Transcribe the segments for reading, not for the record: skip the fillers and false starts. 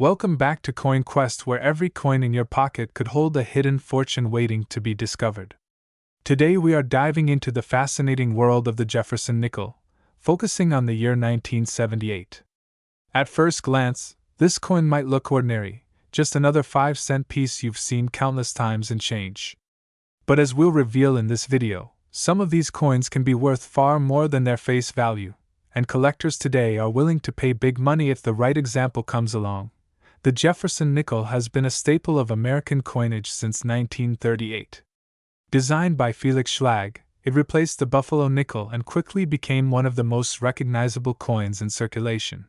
Welcome back to Coin Quest, where every coin in your pocket could hold a hidden fortune waiting to be discovered. Today we are diving into the fascinating world of the Jefferson nickel, focusing on the year 1978. At first glance, this coin might look ordinary, just another 5-cent piece you've seen countless times and change. But as we'll reveal in this video, some of these coins can be worth far more than their face value, and collectors today are willing to pay big money if the right example comes along. The Jefferson nickel has been a staple of American coinage since 1938. Designed by Felix Schlag, it replaced the Buffalo nickel and quickly became one of the most recognizable coins in circulation.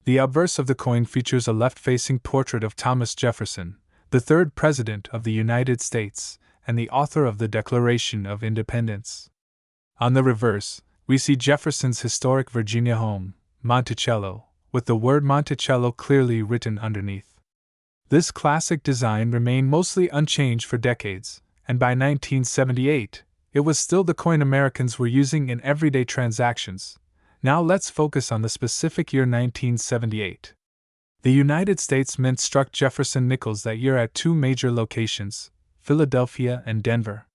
The obverse of the coin features a left-facing portrait of Thomas Jefferson, the third President of the United States, and the author of the Declaration of Independence. On the reverse, we see Jefferson's historic Virginia home, Monticello, with the word Monticello clearly written underneath. This classic design remained mostly unchanged for decades, and by 1978, it was still the coin Americans were using in everyday transactions. Now let's focus on the specific year 1978. The United States Mint struck Jefferson nickels that year at two major locations, Philadelphia and Denver.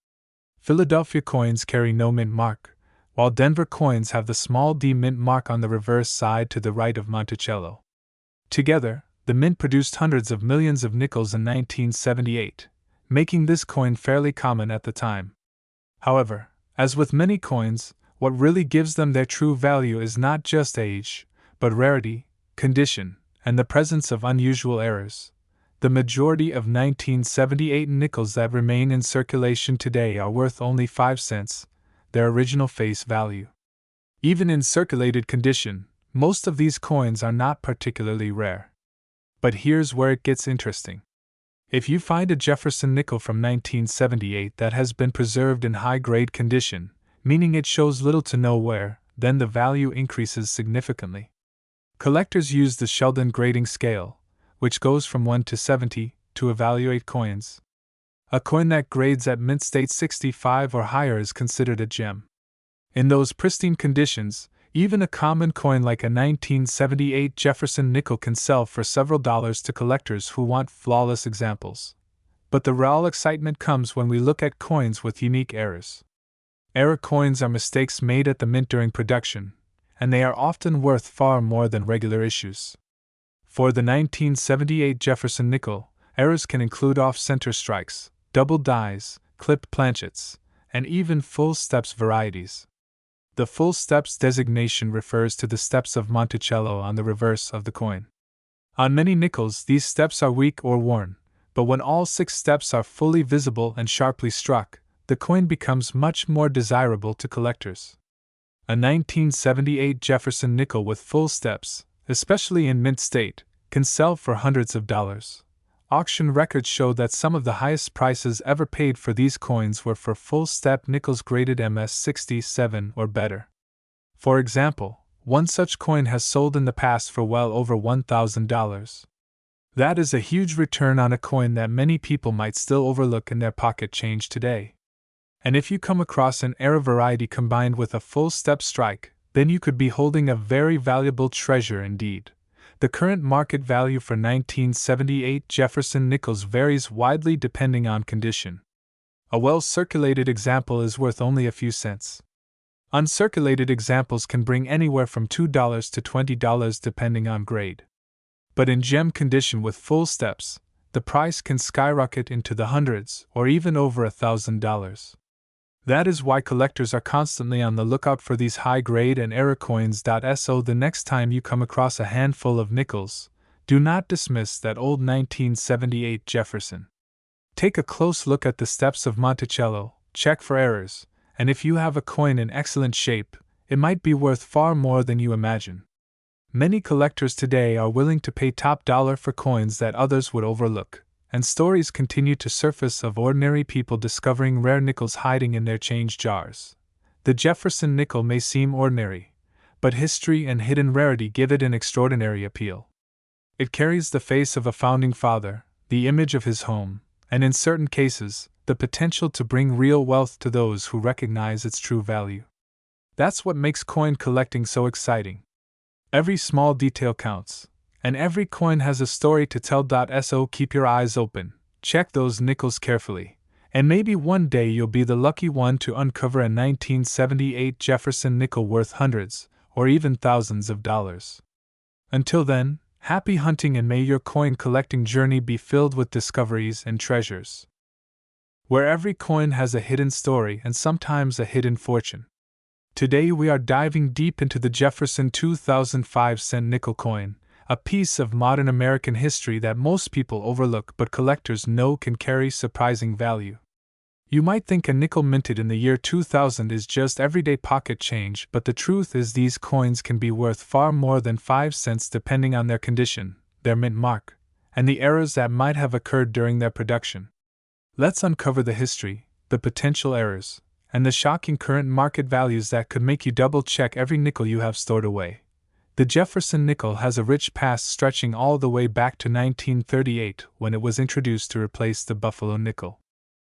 Philadelphia coins carry no mint mark, while Denver coins have the small d mint mark on the reverse side to the right of Monticello. Together, the mint produced hundreds of millions of nickels in 1978, making this coin fairly common at the time. However, as with many coins, what really gives them their true value is not just age, but rarity, condition, and the presence of unusual errors. The majority of 1978 nickels that remain in circulation today are worth only 5 cents, their original face value. Even in circulated condition, most of these coins are not particularly rare. But here's where it gets interesting. If you find a Jefferson nickel from 1978 that has been preserved in high-grade condition, meaning it shows little to no wear, then the value increases significantly. Collectors use the Sheldon grading scale, which goes from 1 to 70, to evaluate coins. A coin that grades at mint state 65 or higher is considered a gem. In those pristine conditions, even a common coin like a 1978 Jefferson nickel can sell for several dollars to collectors who want flawless examples. But the real excitement comes when we look at coins with unique errors. Error coins are mistakes made at the mint during production, and they are often worth far more than regular issues. For the 1978 Jefferson nickel, errors can include off-center strikes, double dies, clipped planchets, and even full steps varieties. The full steps designation refers to the steps of Monticello on the reverse of the coin. On many nickels, these steps are weak or worn, but when all 6 steps are fully visible and sharply struck, the coin becomes much more desirable to collectors. A 1978 Jefferson nickel with full steps, especially in mint state, can sell for hundreds of dollars. Auction records show that some of the highest prices ever paid for these coins were for full-step nickels graded MS 67 or better. For example, one such coin has sold in the past for well over $1,000. That is a huge return on a coin that many people might still overlook in their pocket change today. And if you come across an error variety combined with a full-step strike, then you could be holding a very valuable treasure indeed. The current market value for 1978 Jefferson nickels varies widely depending on condition. A well-circulated example is worth only a few cents. Uncirculated examples can bring anywhere from $2 to $20 depending on grade. But in gem condition with full steps, the price can skyrocket into the hundreds or even over $1,000. That is why collectors are constantly on the lookout for these high-grade and error coins. So the next time you come across a handful of nickels, do not dismiss that old 1978 Jefferson. Take a close look at the steps of Monticello, check for errors, and if you have a coin in excellent shape, it might be worth far more than you imagine. Many collectors today are willing to pay top dollar for coins that others would overlook, and stories continue to surface of ordinary people discovering rare nickels hiding in their change jars. The Jefferson nickel may seem ordinary, but history and hidden rarity give it an extraordinary appeal. It carries the face of a founding father, the image of his home, and in certain cases, the potential to bring real wealth to those who recognize its true value. That's what makes coin collecting so exciting. Every small detail counts, And every coin has a story to tell. So keep your eyes open, check those nickels carefully, and maybe one day you'll be the lucky one to uncover a 1978 Jefferson nickel worth hundreds, or even thousands of dollars. Until then, happy hunting and may your coin collecting journey be filled with discoveries and treasures. Where every coin has a hidden story and sometimes a hidden fortune. Today we are diving deep into the Jefferson 2005-cent nickel coin, a piece of modern American history that most people overlook but collectors know can carry surprising value. You might think a nickel minted in the year 2000 is just everyday pocket change, but the truth is these coins can be worth far more than 5 cents depending on their condition, their mint mark, and the errors that might have occurred during their production. Let's uncover the history, the potential errors, and the shocking current market values that could make you double-check every nickel you have stored away. The Jefferson nickel has a rich past stretching all the way back to 1938 when it was introduced to replace the Buffalo nickel.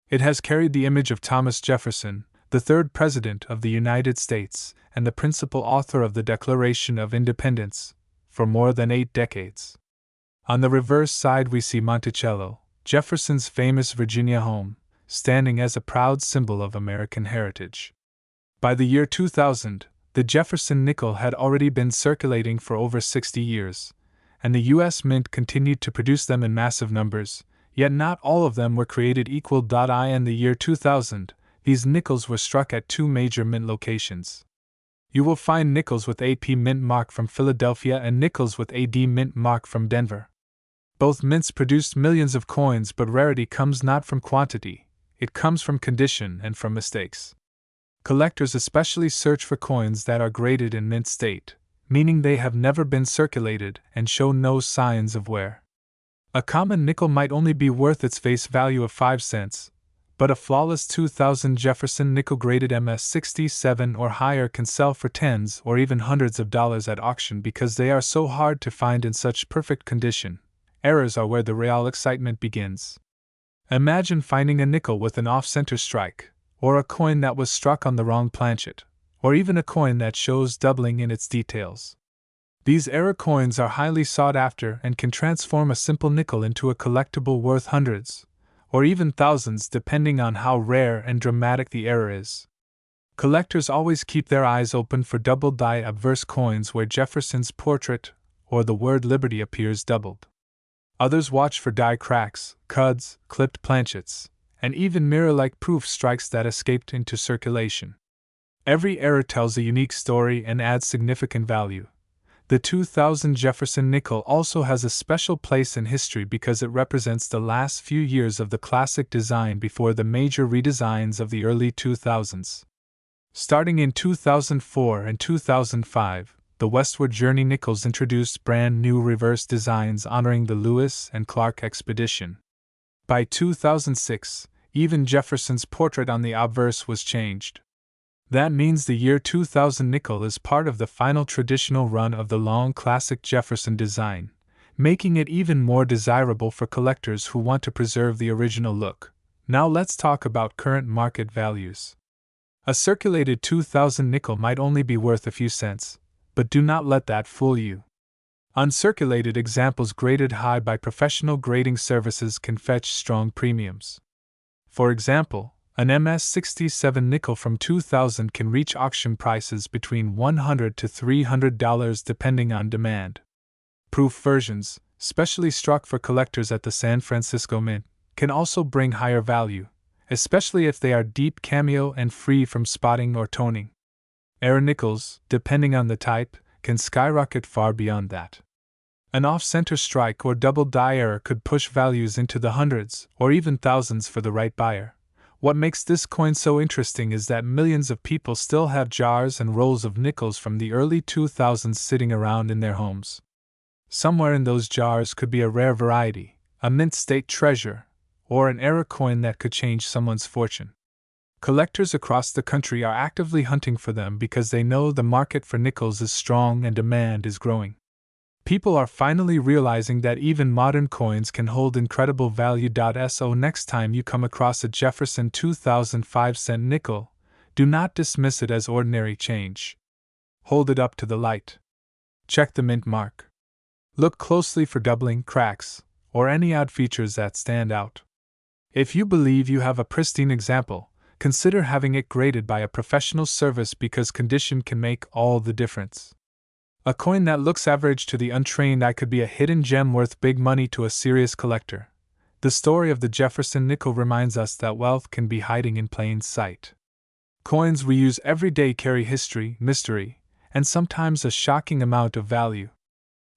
It has carried the image of Thomas Jefferson, the third President of the United States and the principal author of the Declaration of Independence, for more than 8 decades. On the reverse side we see Monticello, Jefferson's famous Virginia home, standing as a proud symbol of American heritage. By the year 2000, the Jefferson nickel had already been circulating for over 60 years, and the U.S. Mint continued to produce them in massive numbers, yet not all of them were created equal. In the year 2000, these nickels were struck at 2 major mint locations. You will find nickels with AP mint mark from Philadelphia and nickels with AD mint mark from Denver. Both mints produced millions of coins, but rarity comes not from quantity, it comes from condition and from mistakes. Collectors especially search for coins that are graded in mint state, meaning they have never been circulated and show no signs of wear. A common nickel might only be worth its face value of 5 cents, but a flawless 2000 Jefferson nickel graded MS67 or higher can sell for tens or even hundreds of dollars at auction because they are so hard to find in such perfect condition. Errors are where the real excitement begins. Imagine finding a nickel with an off-center strike, or a coin that was struck on the wrong planchet, or even a coin that shows doubling in its details. These error coins are highly sought after and can transform a simple nickel into a collectible worth hundreds, or even thousands depending on how rare and dramatic the error is. Collectors always keep their eyes open for double die obverse coins where Jefferson's portrait or the word Liberty appears doubled. Others watch for die cracks, cuds, clipped planchets, and even mirror-like proof strikes that escaped into circulation. Every error tells a unique story and adds significant value. The 2000 Jefferson nickel also has a special place in history because it represents the last few years of the classic design before the major redesigns of the early 2000s. Starting in 2004 and 2005, the Westward Journey nickels introduced brand new reverse designs honoring the Lewis and Clark expedition. By 2006, even Jefferson's portrait on the obverse was changed. That means the year 2000 nickel is part of the final traditional run of the long classic Jefferson design, making it even more desirable for collectors who want to preserve the original look. Now let's talk about current market values. A circulated 2000 nickel might only be worth a few cents, but do not let that fool you. Uncirculated examples graded high by professional grading services can fetch strong premiums. For example, an MS67 nickel from 2000 can reach auction prices between $100 to $300 depending on demand. Proof versions, specially struck for collectors at the San Francisco Mint, can also bring higher value, especially if they are deep cameo and free from spotting or toning. Error nickels, depending on the type, can skyrocket far beyond that. An off-center strike or double die error could push values into the hundreds or even thousands for the right buyer. What makes this coin so interesting is that millions of people still have jars and rolls of nickels from the early 2000s sitting around in their homes. Somewhere in those jars could be a rare variety, a mint state treasure, or an error coin that could change someone's fortune. Collectors across the country are actively hunting for them because they know the market for nickels is strong and demand is growing. People are finally realizing that even modern coins can hold incredible value. So next time you come across a Jefferson 2005-cent nickel, do not dismiss it as ordinary change. Hold it up to the light. Check the mint mark. Look closely for doubling, cracks, or any odd features that stand out. If you believe you have a pristine example, consider having it graded by a professional service because condition can make all the difference. A coin that looks average to the untrained eye could be a hidden gem worth big money to a serious collector. The story of the Jefferson nickel reminds us that wealth can be hiding in plain sight. Coins we use every day carry history, mystery, and sometimes a shocking amount of value.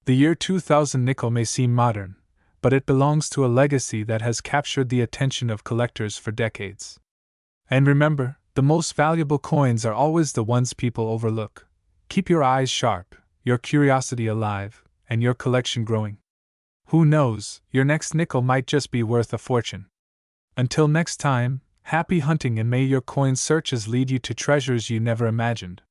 The year 2000 nickel may seem modern, but it belongs to a legacy that has captured the attention of collectors for decades. And remember, the most valuable coins are always the ones people overlook. Keep your eyes sharp, your curiosity alive, and your collection growing. Who knows, your next nickel might just be worth a fortune. Until next time, happy hunting and may your coin searches lead you to treasures you never imagined.